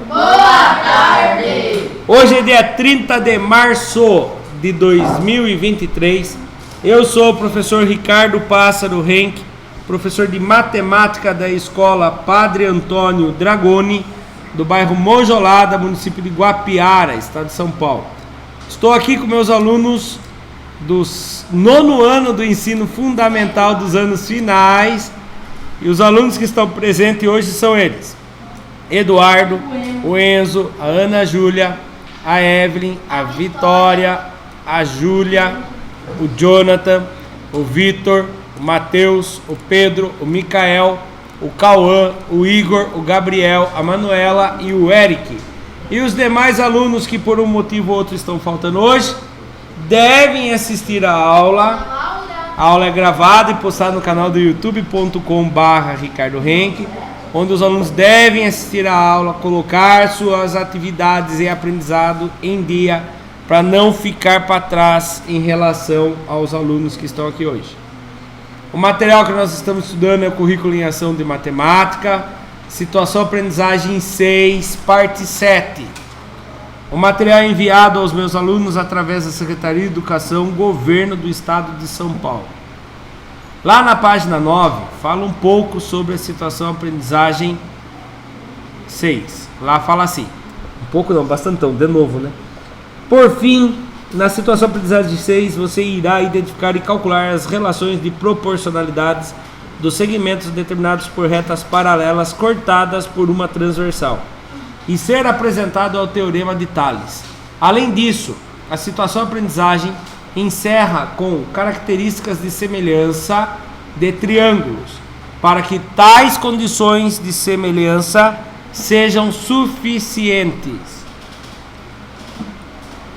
Boa tarde! Hoje é dia 30 de março de 2023. Eu sou o professor Ricardo Pássaro Henck, professor de matemática da escola Padre Antônio Dragoni, do bairro Monjolada, município de Guapiara, estado de São Paulo. Estou aqui com meus alunos do 9º ano do ensino fundamental dos anos finais, e os alunos que estão presentes hoje são eles: Eduardo, o Enzo, a Ana Júlia, a Evelyn, a Vitória, a Júlia, o Jonathan, o Vitor, o Matheus, o Pedro, o Micael, o Cauã, o Igor, o Gabriel, a Manuela e o Eric. E os demais alunos que por um motivo ou outro estão faltando hoje devem assistir a aula. A aula é gravada e postada no canal do youtube.com/Ricardo Henck, onde os alunos devem assistir a aula, colocar suas atividades e aprendizado em dia, para não ficar para trás em relação aos alunos que estão aqui hoje. O material que nós estamos estudando é o Currículo em Ação de Matemática, Situação Aprendizagem 6, parte 7. O material é enviado aos meus alunos através da Secretaria de Educação, Governo do Estado de São Paulo. Lá na página 9, fala um pouco sobre a Situação Aprendizagem 6. Lá fala assim, um pouco não, bastantão, de novo, né? Por fim, na Situação Aprendizagem 6, você irá identificar e calcular as relações de proporcionalidades dos segmentos determinados por retas paralelas cortadas por uma transversal, e ser apresentado ao Teorema de Tales. Além disso, a situação aprendizagem encerra com características de semelhança de triângulos, para que tais condições de semelhança sejam suficientes.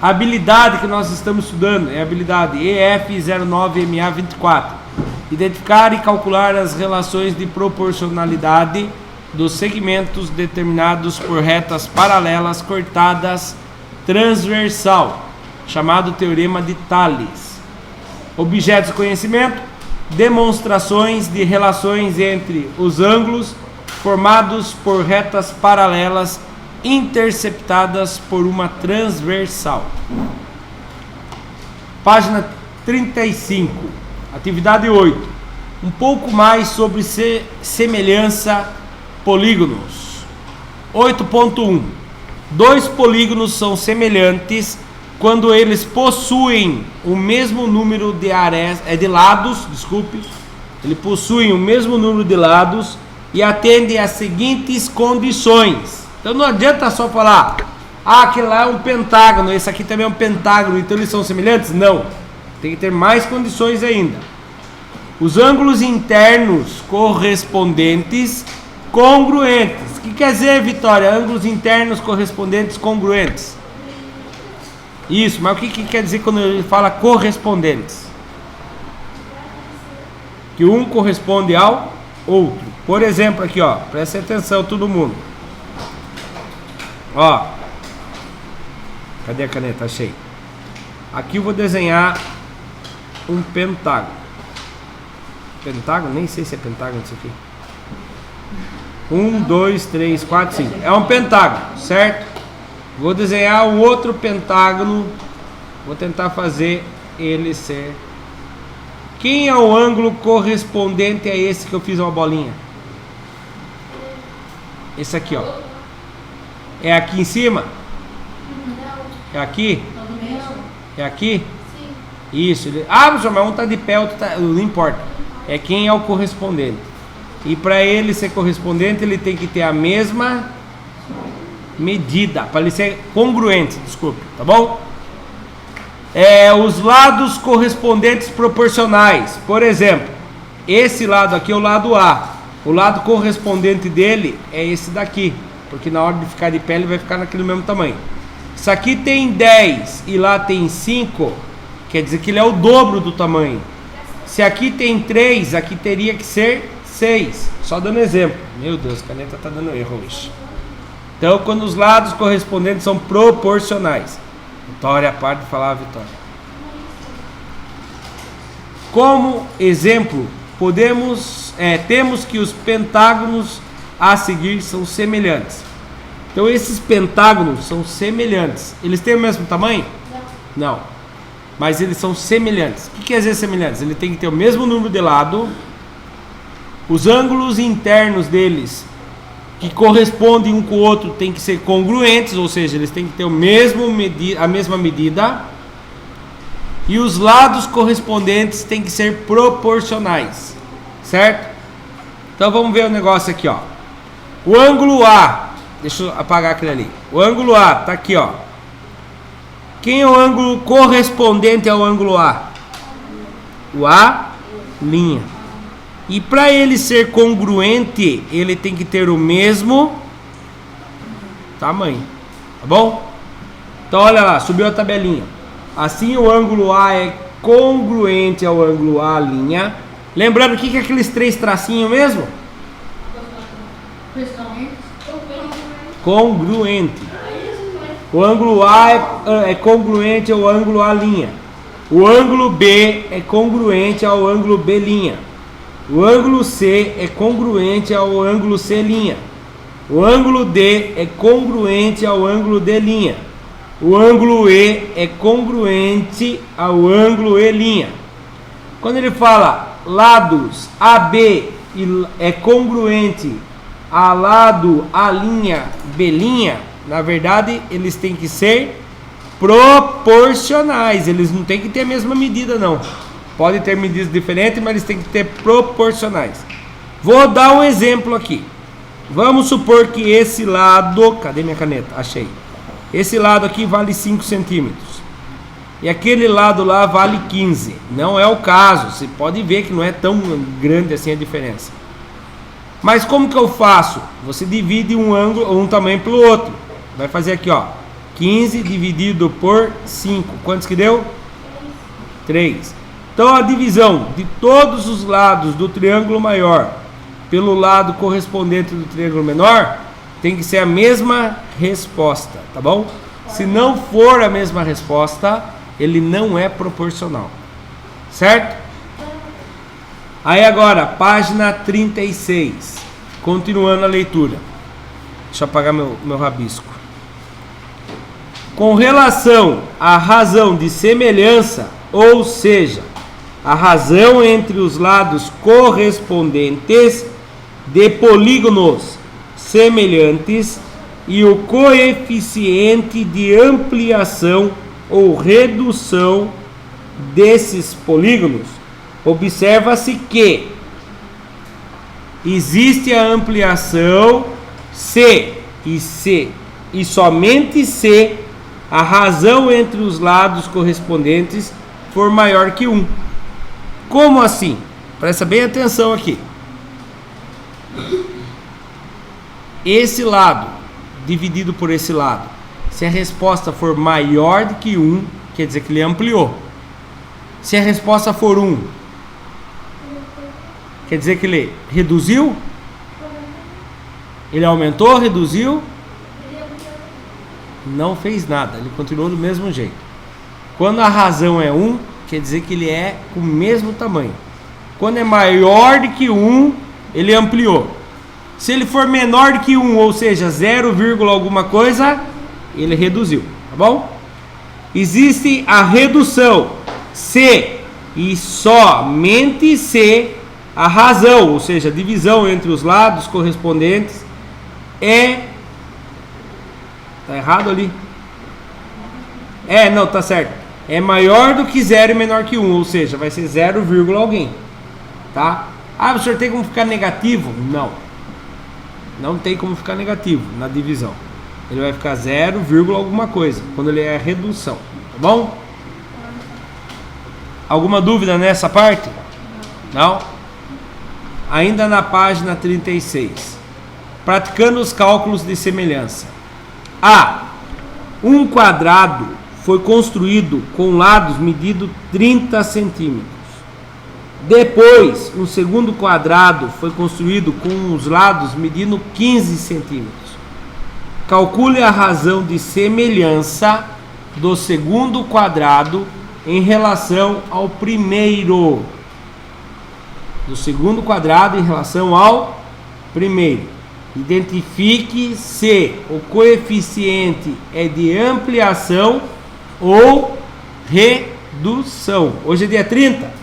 A habilidade que nós estamos estudando é a habilidade EF09MA24. Identificar e calcular as relações de proporcionalidade dos segmentos determinados por retas paralelas cortadas transversal, chamado Teorema de Tales. Objetos de conhecimento: demonstrações de relações entre os ângulos formados por retas paralelas interceptadas por uma transversal. Página 35, atividade 8. Um pouco mais sobre semelhança polígonos. 8.1. Dois polígonos são semelhantes quando eles possuem o mesmo número de lados, eles possuem o mesmo número de lados e atendem às seguintes condições. Então não adianta só falar, aquele lá é um pentágono, esse aqui também é um pentágono, então eles são semelhantes? Não, tem que ter mais condições ainda. Os ângulos internos correspondentes congruentes. O que quer dizer, Vitória? Ângulos internos correspondentes congruentes. Isso, mas o que quer dizer quando ele fala correspondentes? Que um corresponde ao outro. Por exemplo, aqui, ó, presta atenção todo mundo. Ó, cadê a caneta? Achei. Aqui eu vou desenhar um pentágono. Pentágono? Nem sei se é pentágono isso aqui. 1, 2, 3, 4, 5. É um pentágono, certo? Vou desenhar o outro pentágono. Vou tentar fazer ele ser. Quem é o ângulo correspondente a esse que eu fiz uma bolinha? Esse aqui, ó. É aqui em cima? É aqui? É aqui? Isso. Professor, mas um tá de pé, outro tá. Não importa. É quem é o correspondente. E para ele ser correspondente, ele tem que ter a mesma medida, para ele ser congruente, tá bom? Os lados correspondentes proporcionais. Por exemplo, esse lado aqui é o lado A. O lado correspondente dele é esse daqui, porque na hora de ficar de pé ele vai ficar naquele mesmo tamanho. Se aqui tem 10 e lá tem 5, quer dizer que ele é o dobro do tamanho. Se aqui tem 3, aqui teria que ser 6. Só dando exemplo. Meu Deus, a caneta está dando erro hoje. Então, quando os lados correspondentes são proporcionais. Vitória, para de falar, Vitória. Como exemplo, temos que os pentágonos a seguir são semelhantes. Então esses pentágonos são semelhantes. Eles têm o mesmo tamanho? Não. Mas eles são semelhantes. O que quer dizer semelhantes? Ele tem que ter o mesmo número de lado. Os ângulos internos deles, que correspondem um com o outro, tem que ser congruentes, ou seja, eles têm que ter a mesma medida. E os lados correspondentes têm que ser proporcionais, certo? Então vamos ver o negócio aqui, ó. O ângulo A, deixa eu apagar aquele ali. O ângulo A tá aqui, ó. Quem é o ângulo correspondente ao ângulo A? O A'. E para ele ser congruente, ele tem que ter o mesmo tamanho, tá bom? Então olha lá, subiu a tabelinha. Assim o ângulo A é congruente ao ângulo A'. Lembrando o que é aqueles três tracinhos mesmo? Congruente. O ângulo A é congruente ao ângulo A'. O ângulo B é congruente ao ângulo B'. O ângulo C é congruente ao ângulo C'. O ângulo D é congruente ao ângulo D'. O ângulo E é congruente ao ângulo E'. Quando ele fala lados AB é congruente a lado A'B', na verdade eles têm que ser proporcionais. Eles não têm que ter a mesma medida, não. Pode ter medidas diferentes, mas eles têm que ter proporcionais. Vou dar um exemplo aqui. Vamos supor que esse lado... Cadê minha caneta? Achei. Esse lado aqui vale 5 centímetros. E aquele lado lá vale 15. Não é o caso. Você pode ver que não é tão grande assim a diferença. Mas como que eu faço? Você divide um ângulo, um tamanho pelo outro. Vai fazer aqui, ó. 15 dividido por 5. Quantos que deu? 3. Então a divisão de todos os lados do triângulo maior pelo lado correspondente do triângulo menor tem que ser a mesma resposta, tá bom? Se não for a mesma resposta, ele não é proporcional, certo? Aí agora, página 36, continuando a leitura. Deixa eu apagar meu rabisco. Com relação à razão de semelhança, ou seja, a razão entre os lados correspondentes de polígonos semelhantes e o coeficiente de ampliação ou redução desses polígonos, observa-se que existe a ampliação se e somente se a razão entre os lados correspondentes for maior que 1. Como assim? Presta bem atenção aqui. Esse lado dividido por esse lado, se a resposta for maior do que 1, quer dizer que ele ampliou. Se a resposta for 1, quer dizer que ele reduziu? Ele aumentou, reduziu? Não fez nada, ele continuou do mesmo jeito. Quando a razão é 1, quer dizer que ele é com o mesmo tamanho. Quando é maior do que 1, ele ampliou. Se ele for menor do que 1, ou seja, 0, alguma coisa, ele reduziu, tá bom? Existe a redução se e somente se a razão, ou seja, a divisão entre os lados correspondentes é... Tá errado ali? Não, tá certo. É maior do que 0 e menor que 1, ou seja, vai ser 0, alguém, tá? Ah, o senhor tem como ficar negativo? Não. Não tem como ficar negativo na divisão. Ele vai ficar 0, alguma coisa, quando ele é redução, tá bom? Alguma dúvida nessa parte? Não? Ainda na página 36. Praticando os cálculos de semelhança. Um quadrado foi construído com lados medidos 30 centímetros. Depois, um segundo quadrado foi construído com os lados medindo 15 centímetros. Calcule a razão de semelhança do segundo quadrado em relação ao primeiro. Do segundo quadrado em relação ao primeiro. Identifique se o coeficiente é de ampliação ou redução. Hoje é dia 30.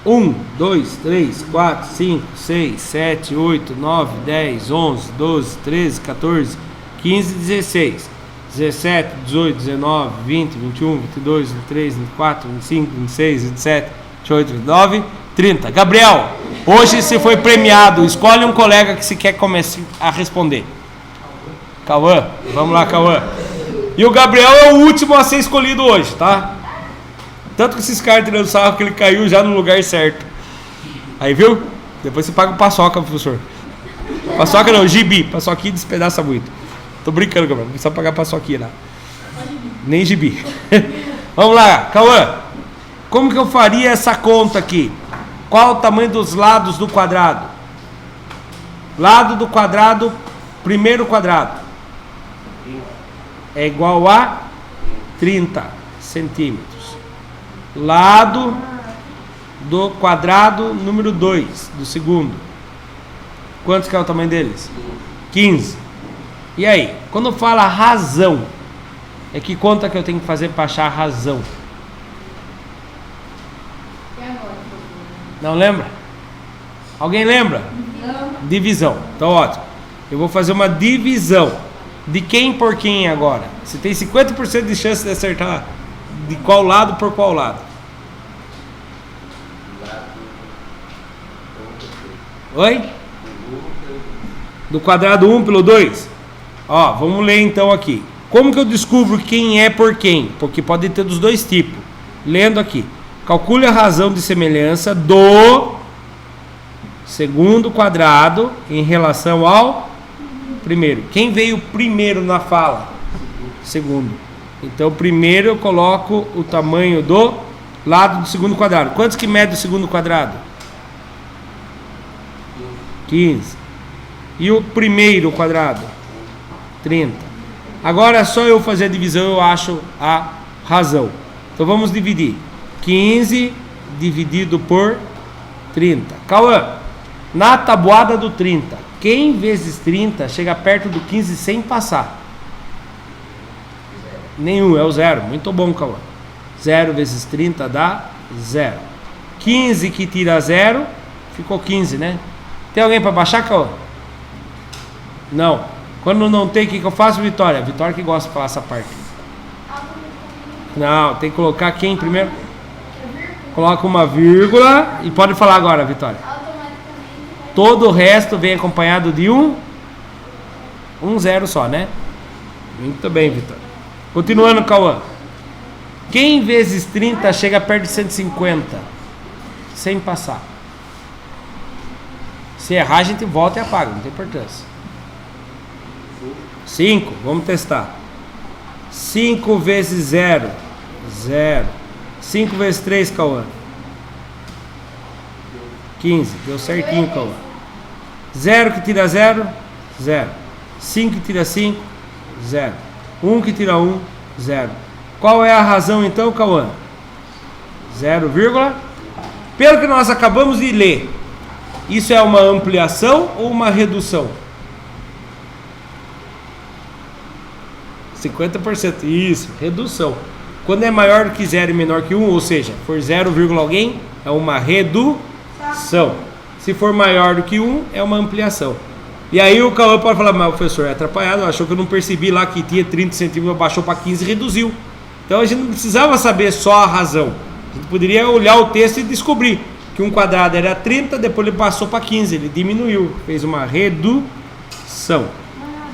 1, 2, 3, 4, 5, 6, 7, 8, 9, 10, 11, 12, 13, 14, 15, 16, 17, 18, 19, 20, 21, 22, 23, 24, 25, 26, 27, 28, 29, 30. Gabriel, hoje você foi premiado. Escolhe um colega que se quer começar a responder. Cauã, vamos lá, Cauã. E o Gabriel é o último a ser escolhido hoje, tá? Tanto que esses caras tirando sarro que ele caiu já no lugar certo. Aí, viu? Depois você paga o paçoca, professor. Paçoca não, gibi. Paçoquinha despedaça muito. Tô brincando, Gabriel. Não precisa pagar paçoquinha, não. Nem gibi. Vamos lá, Cauã. Como que eu faria essa conta aqui? Qual o tamanho dos lados do quadrado? Lado do quadrado, primeiro quadrado, é igual a 30 centímetros. Lado do quadrado número 2, do segundo. Quantos que é o tamanho deles? 15. E aí, quando fala razão, é que conta que eu tenho que fazer para achar a razão? Não lembra? Alguém lembra? Não. Divisão. Então, ótimo. Eu vou fazer uma divisão. De quem por quem agora? Você tem 50% de chance de acertar de qual lado por qual lado. Oi? Do quadrado 1 pelo 2? Ó, vamos ler então aqui. Como que eu descubro quem é por quem? Porque pode ter dos dois tipos. Lendo aqui. Calcule a razão de semelhança do segundo quadrado em relação ao primeiro. Quem veio primeiro na fala? Segundo. Então, primeiro eu coloco o tamanho do lado do segundo quadrado. Quantos que mede o segundo quadrado? 15. E o primeiro quadrado? 30. Agora é só eu fazer a divisão, eu acho a razão. Então vamos dividir. 15 dividido por 30. Cauã, na tabuada do 30, quem vezes 30 chega perto do 15 sem passar? Nenhum, é o zero. Muito bom, Cauã. 0 vezes 30 dá 0. 15 que tira 0, ficou 15, né? Tem alguém para baixar, Cauã? Não. Quando não tem, o que eu faço, Vitória? Vitória que gosta de falar essa parte. Não, tem que colocar quem primeiro? Coloca uma vírgula e pode falar agora, Vitória. Todo o resto vem acompanhado de um zero só, né? Muito bem, Vitória. Continuando, Cauã. Quem vezes 30 chega perto de 150? Sem passar. Se errar, a gente volta e apaga, não tem importância. 5, vamos testar. 5 vezes 0, 0. 5 vezes 3, Cauã. 15, deu certinho, Cauã. 0 que tira 0, 0. 5 que tira 5, 0. 1 que tira 1, 0. Qual é a razão então, Cauã? 0, pelo que nós acabamos de ler, isso é uma ampliação ou uma redução? 50%, isso, redução. Quando é maior do que 0 e menor que 1, ou seja, for 0, alguém, é uma redução. Se for maior do que 1, é uma ampliação. E aí o Cauã pode falar, mas o professor é atrapalhado, achou que eu não percebi lá que tinha 30 centímetros, baixou para 15 e reduziu. Então a gente não precisava saber só a razão. A gente poderia olhar o texto e descobrir que um quadrado era 30, depois ele passou para 15, ele diminuiu, fez uma redução.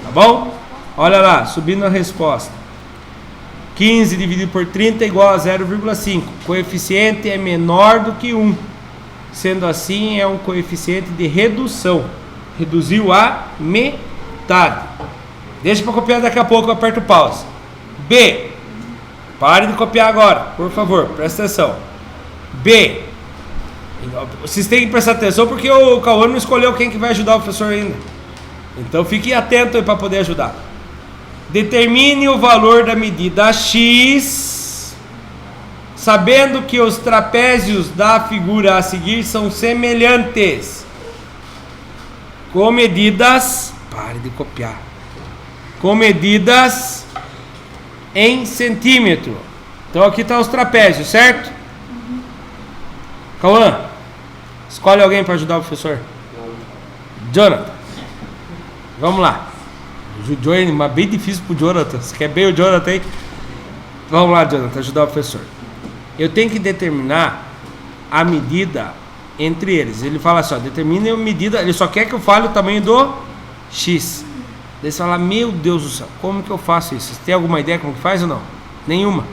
Tá bom? Olha lá, subindo a resposta. 15 dividido por 30 é igual a 0,5. Coeficiente é menor do que 1. Sendo assim, é um coeficiente de redução. Reduziu a metade. Deixa para copiar daqui a pouco, eu aperto pause. B. Pare de copiar agora, por favor, presta atenção. B. Vocês têm que prestar atenção porque o Cauã não escolheu quem que vai ajudar o professor ainda. Então fique atento aí para poder ajudar. Determine o valor da medida x, sabendo que os trapézios da figura a seguir são semelhantes, com medidas Pare de copiar. Com medidas em centímetro. Então aqui estão os trapézios, certo? Cauã, escolhe alguém para ajudar o professor. Jonathan. Vamos lá. Mas bem difícil pro Jonathan. Você quer bem o Jonathan aí? Vamos lá, Jonathan, ajudar o professor. Eu tenho que determinar a medida entre eles. Ele fala assim, ó, determine a medida. Ele só quer que eu fale o tamanho do X. Daí você fala, meu Deus do céu, como que eu faço isso? Você tem alguma ideia como que faz ou não? Nenhuma.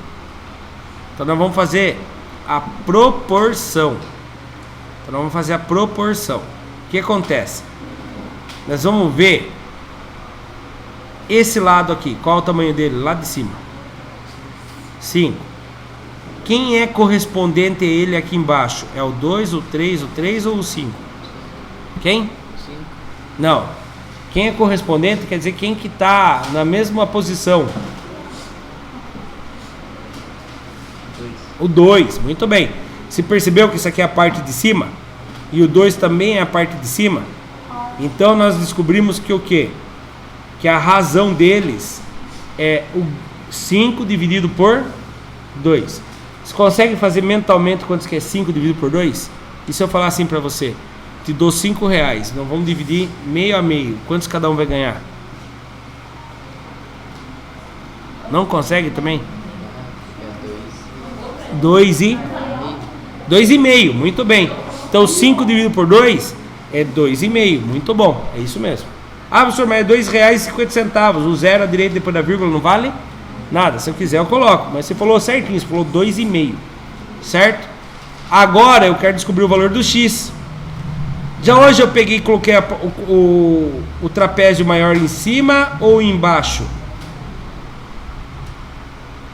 Então nós vamos fazer a proporção. O que acontece? Nós vamos ver esse lado aqui. Qual é o tamanho dele? Lá de cima. 5. Quem é correspondente a ele aqui embaixo? É o 2, o 3 ou o 5? Quem? 5. Não. Quem é correspondente quer dizer quem que está na mesma posição. 2. O 2, muito bem. Você percebeu que isso aqui é a parte de cima? E o 2 também é a parte de cima? Então nós descobrimos que o quê? Que a razão deles é o 5 dividido por 2. Você consegue fazer mentalmente quanto que é 5 dividido por 2? E se eu falar assim pra você? Te dou 5 reais, nós vamos dividir meio a meio. Quantos cada um vai ganhar? Não consegue também? 2,5. Muito bem. Então 5 dividido por 2 é 2,5. Muito bom, é isso mesmo. Ah, professor, mas é R$2,50. O zero à direita depois da vírgula não vale nada. Se eu quiser eu coloco. Mas você falou certinho, você falou 2,5. Certo? Agora eu quero descobrir o valor do X. Já hoje eu peguei e coloquei o trapézio maior em cima ou embaixo?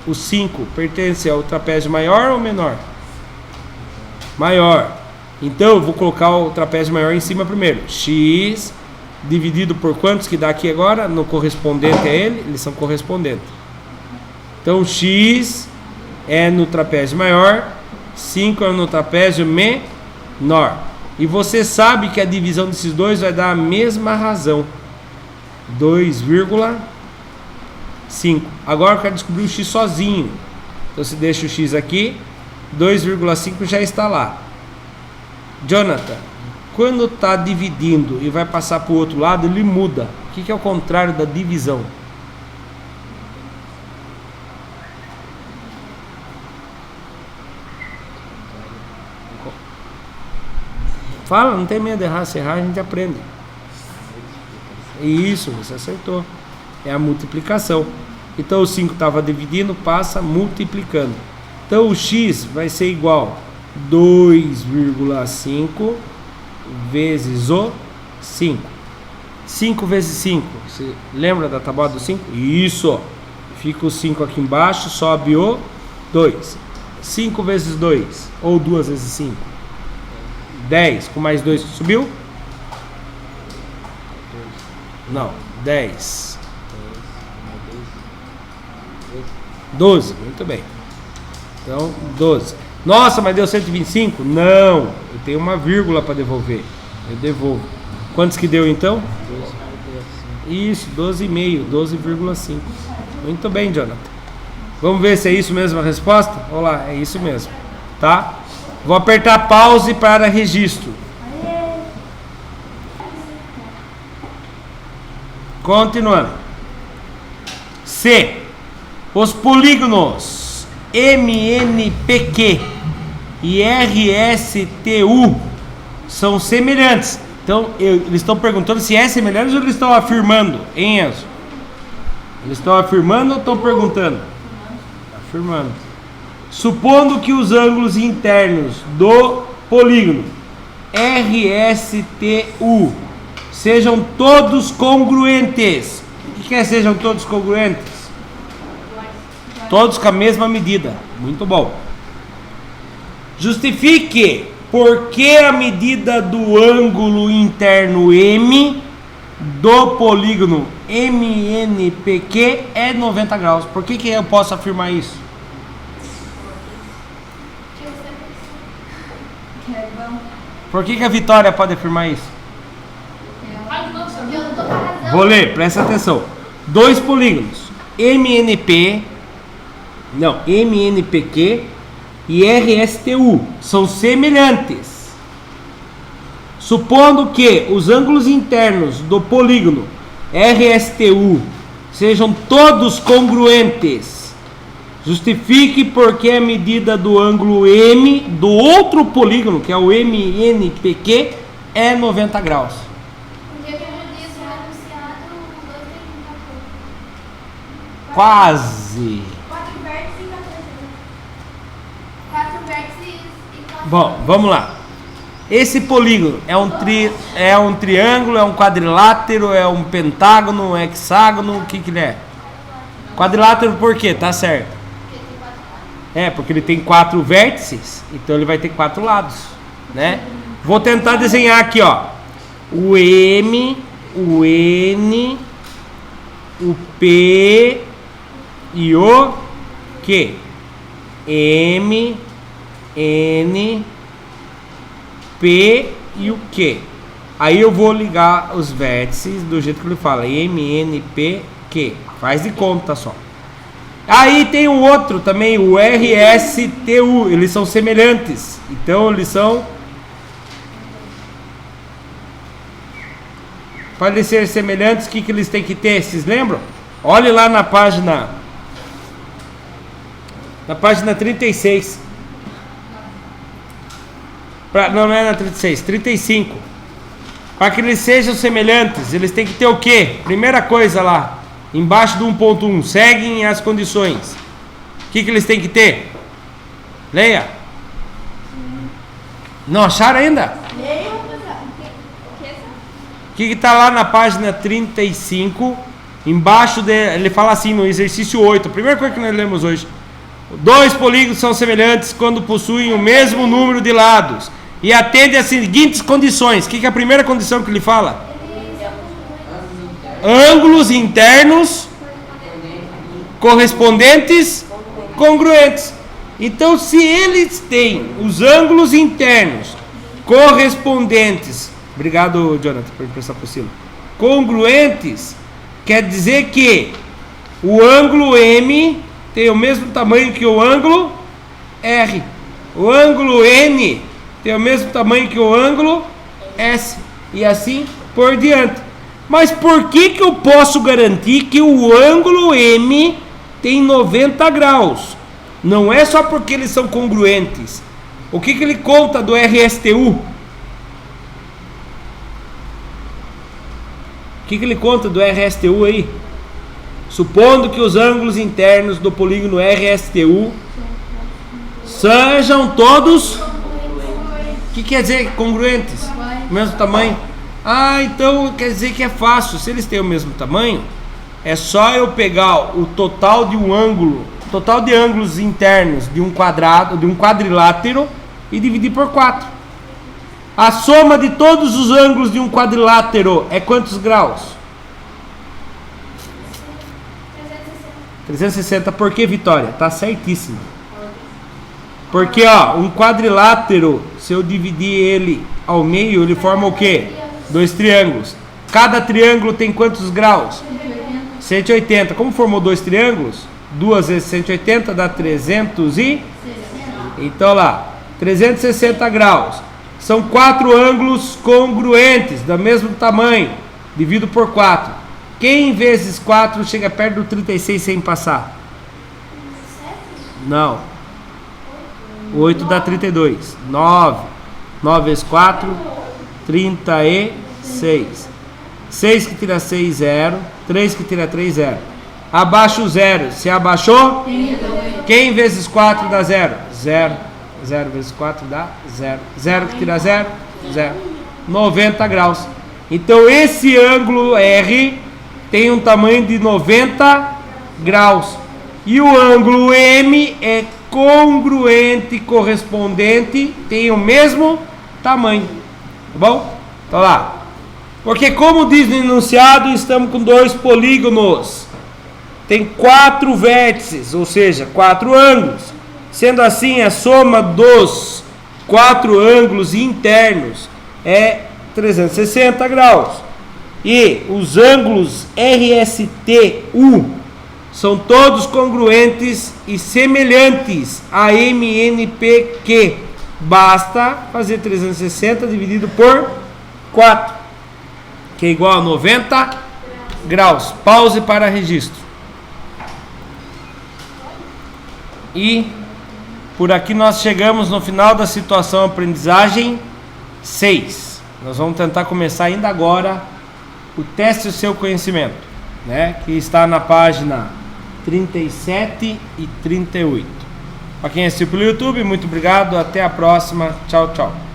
O 5 pertence ao trapézio maior ou menor? Maior. Então eu vou colocar o trapézio maior em cima primeiro. X dividido por quantos que dá aqui agora? No correspondente a ele, eles são correspondentes. Então X é no trapézio maior, 5 é no trapézio menor. E você sabe que a divisão desses dois vai dar a mesma razão. 2,5. Agora eu quero descobrir o X sozinho. Então você deixa o X aqui, 2,5 já está lá. Jonathan, quando está dividindo e vai passar para o outro lado, ele muda. O que é o contrário da divisão? Fala, não tem medo de errar. Se errar, a gente aprende. Isso, você acertou. É a multiplicação. Então o 5 estava dividindo, passa multiplicando. Então o X vai ser igual 2,5 vezes o 5. 5 vezes 5. Você lembra da tábua do 5? Isso. Fica o 5 aqui embaixo, sobe o 2. 5 vezes 2, ou 2 vezes 5. 10, com mais 2 subiu? Não, 10. 12, muito bem. Então, 12. Nossa, mas deu 125? Não, eu tenho uma vírgula para devolver. Eu devolvo. Quantos que deu então? 12,5. Isso, 12,5, 12,5. Muito bem, Jonathan. Vamos ver se é isso mesmo a resposta? Olha lá, é isso mesmo. Tá? Vou apertar pause para registro. Continuando. C. Os polígonos MNPQ e RSTU são semelhantes. Então, eles estão perguntando se é semelhante ou eles estão afirmando, hein, Enzo? Eles estão afirmando ou estão perguntando? Afirmando. Supondo que os ângulos internos do polígono RSTU sejam todos congruentes. O que quer sejam todos congruentes? Todos com a mesma medida. Muito bom. Justifique por que a medida do ângulo interno M do polígono MNPQ é 90 graus. Por que eu posso afirmar isso? Por que a Vitória pode afirmar isso? Eu não tô com a razão. Vou ler, presta atenção. Dois polígonos, MNPq e RSTU, são semelhantes. Supondo que os ângulos internos do polígono RSTU sejam todos congruentes, justifique porque a medida do ângulo M do outro polígono, que é o MNPq, é 90 graus. Quase. 4 vértices e 4. Bom, vamos lá. Esse polígono é um triângulo, é um quadrilátero, é um pentágono, um hexágono, o que ele é? Quadrilátero por quê? Tá certo. Porque ele tem 4 vértices, então ele vai ter 4 lados, né? Vou tentar desenhar aqui, ó. O M, o N, o P e o Q. M, N, P e o Q. Aí eu vou ligar os vértices do jeito que ele fala. M, N, P, Q. Faz de conta só. Aí tem o outro também, o RSTU. Eles são semelhantes. Então eles são... Para ser semelhantes, o que eles têm que ter? Vocês lembram? Olhe lá na página... Na página 36. Não é na 36, 35. Para que eles sejam semelhantes, eles têm que ter o quê? Primeira coisa lá, embaixo do 1.1, seguem as condições. O que eles têm que ter? Leia. Não acharam ainda? O que está lá na página 35? Embaixo ele fala assim no exercício 8. A primeira coisa que nós lemos hoje. Dois polígonos são semelhantes quando possuem o mesmo número de lados e atendem às seguintes condições. O que é a primeira condição que ele fala? Ângulos internos correspondentes congruentes. Então, se eles têm os ângulos internos correspondentes, obrigado, Jonathan, por emprestar para o Silo, congruentes, quer dizer que o ângulo M tem o mesmo tamanho que o ângulo R. O ângulo N tem o mesmo tamanho que o ângulo S. E assim por diante. Mas por que eu posso garantir que o ângulo M tem 90 graus? Não é só porque eles são congruentes. O que ele conta do RSTU? O que ele conta do RSTU aí? Supondo que os ângulos internos do polígono RSTU sejam todos... O que quer dizer congruentes? Mesmo tamanho? Então quer dizer que é fácil. Se eles têm o mesmo tamanho, é só eu pegar o total de um ângulo, total de ângulos internos de um quadrado, de um quadrilátero, e dividir por 4. A soma de todos os ângulos de um quadrilátero é quantos graus? 360. Por que, Vitória? Tá certíssimo. Porque, um quadrilátero, se eu dividir ele ao meio, ele forma o quê? 2 triângulos. Cada triângulo tem quantos graus? 180. Como formou 2 triângulos? 2 vezes 180 dá 300 e... Então lá, 360 graus. São 4 ângulos congruentes, do mesmo tamanho. Divido por 4. Quem vezes 4 chega perto do 36 sem passar? Não. 8 dá 32. 9. 9 vezes 4, 36. 6 que tira 6, 0. 3 que tira 3, 0. Abaixa o 0. Se abaixou? Quem vezes 4 dá 0? 0. 0 vezes 4 dá 0. 0 que tira 0? 0. 90 graus. Então esse ângulo R tem um tamanho de 90 graus. E o ângulo M é congruente, correspondente, tem o mesmo tamanho. Tá bom? Então lá. Porque como diz no enunciado, estamos com 2 polígonos. Tem 4 vértices, ou seja, 4 ângulos. Sendo assim, a soma dos 4 ângulos internos é 360 graus. e os ângulos RSTU são todos congruentes e semelhantes a MNPq. Basta fazer 360 dividido por 4, que é igual a 90 graus. Pause para registro. E por aqui nós chegamos no final da situação aprendizagem 6. Nós vamos tentar começar ainda agora o teste do seu conhecimento, né? Que está na página 37 e 38. Para quem assistiu pelo YouTube, muito obrigado. Até a próxima. Tchau, tchau.